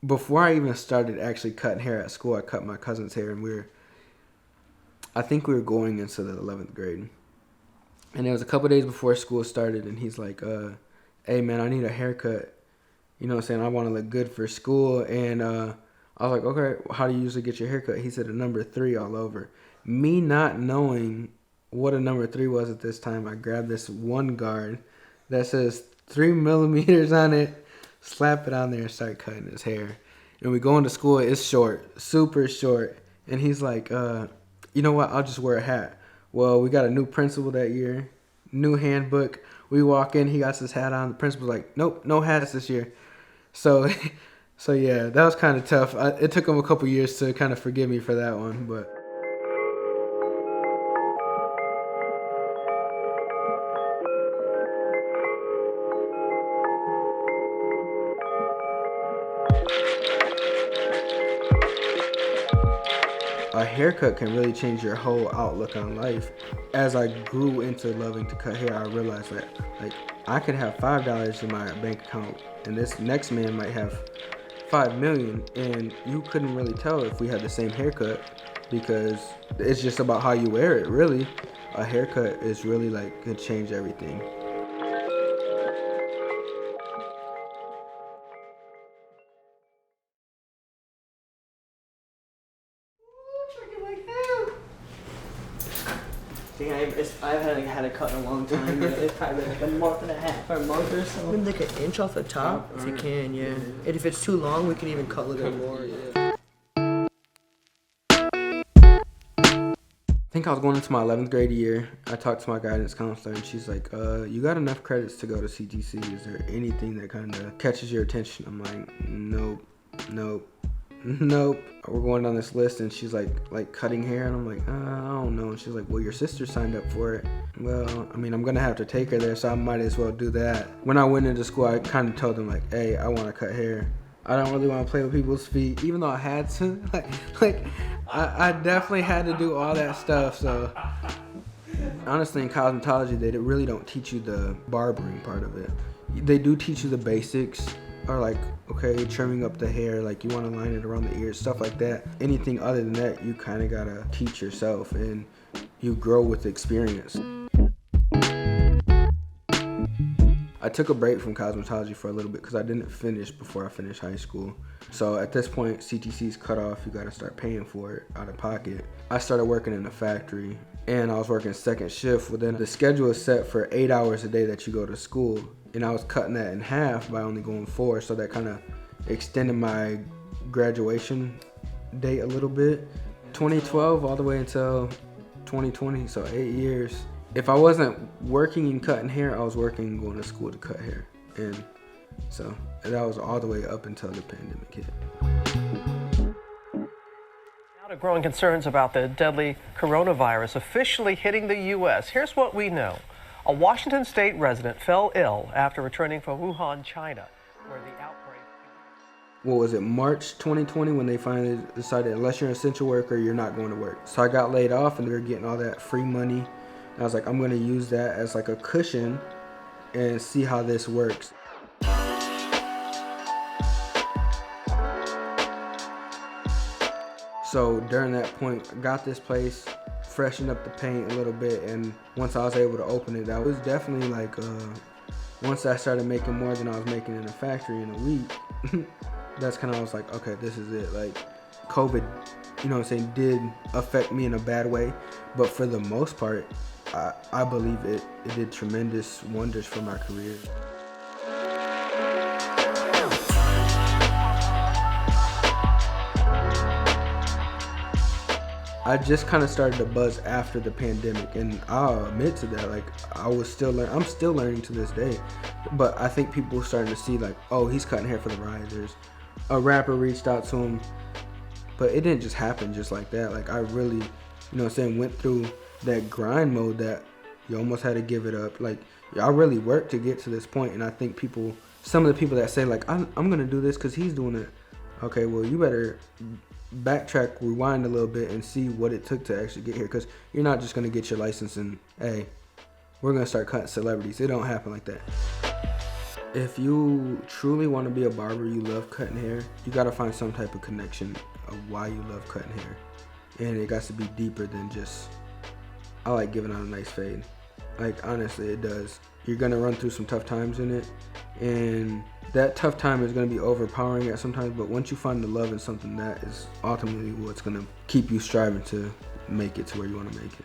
before I even started actually cutting hair at school, I cut my cousin's hair, and I think we were going into the 11th grade. And it was a couple days before school started, and he's like, hey, man, I need a haircut. You know what I'm saying? I want to look good for school. And I was like, okay, how do you usually get your haircut? He said a number 3 all over. Me not knowing what a number 3 was at this time, I grabbed this one guard that says 3 millimeters on it, slap it on there, and start cutting his hair. And we go into school, it's short, super short. And he's like, you know what, I'll just wear a hat. Well, we got a new principal that year, new handbook. We walk in, he got his hat on. The principal's like, nope, no hats this year. So yeah, that was kind of tough. It took him a couple years to kind of forgive me for that one, but. A haircut can really change your whole outlook on life. As I grew into loving to cut hair, I realized that like I could have $5 in my bank account and this next man might have 5 million, and you couldn't really tell if we had the same haircut because it's just about how you wear it, really. A haircut is really like could change everything. I haven't had a cut in a long time. It's probably been like a month and a half or a month or so. Maybe like an inch off the top, if you can, yeah. And if it's too long, we can even cut a little bit more, yeah. I think I was going into my 11th grade year. I talked to my guidance counselor, and she's like, you got enough credits to go to CTC. Is there anything that kind of catches your attention? I'm like, nope. We're going down this list, and she's like cutting hair, and I'm like, I don't know. And she's like, well, your sister signed up for it. Well, I mean, I'm gonna have to take her there, so I might as well do that. When I went into school, I kind of told them like, hey, I want to cut hair. I don't really want to play with people's feet, even though I had to. I definitely had to do all that stuff. So honestly, in cosmetology, they really don't teach you the barbering part of it. They do teach you the basics. Or like, okay, trimming up the hair, like you want to line it around the ears, stuff like that. Anything other than that, you kind of gotta teach yourself, and you grow with experience. I took a break from cosmetology for a little bit because I didn't finish before I finished high school. So at this point, CTC's cut off. You gotta start paying for it out of pocket. I started working in a factory, and I was working second shift. Well, then the schedule is set for 8 hours a day that you go to school. And I was cutting that in half by only going 4, so that kind of extended my graduation date a little bit. 2012 all the way until 2020, so 8 years. If I wasn't working and cutting hair, I was working and going to school to cut hair. And so that was all the way up until the pandemic hit. Now to growing concerns about the deadly coronavirus officially hitting the U.S. Here's what we know. A Washington state resident fell ill after returning from Wuhan, China, where the outbreak... What was it, March 2020, when they finally decided unless you're an essential worker, you're not going to work. So I got laid off, and they were getting all that free money. And I was like, I'm going to use that as like a cushion and see how this works. So during that point, I got this place, freshened up the paint a little bit, and once I was able to open it, that was definitely like, once I started making more than I was making in a factory in a week, that's kind of, I was like, okay, this is it. Like, COVID, you know what I'm saying, did affect me in a bad way, but for the most part, I believe it did tremendous wonders for my career. I just kind of started to buzz after the pandemic, and I'll admit to that. Like, I'm still learning to this day, but I think people are starting to see like, oh, he's cutting hair for the rioters. A rapper reached out to him, but it didn't just happen just like that. Like, I really, you know what I'm saying, went through that grind mode that you almost had to give it up. Like, I really worked to get to this point, and I think some of the people that say like, I'm gonna do this because he's doing it. Okay, well, you better backtrack, rewind a little bit, and see what it took to actually get here, because you're not just going to get your license and, hey, we're going to start cutting celebrities. It don't happen like that. If you truly want to be a barber, you love cutting hair, you got to find some type of connection of why you love cutting hair. And it got to be deeper than just, I like giving out a nice fade. Like, honestly, it does. You're going to run through some tough times in it. And that tough time is going to be overpowering at sometimes. But once you find the love in something, that is ultimately what's going to keep you striving to make it to where you want to make it.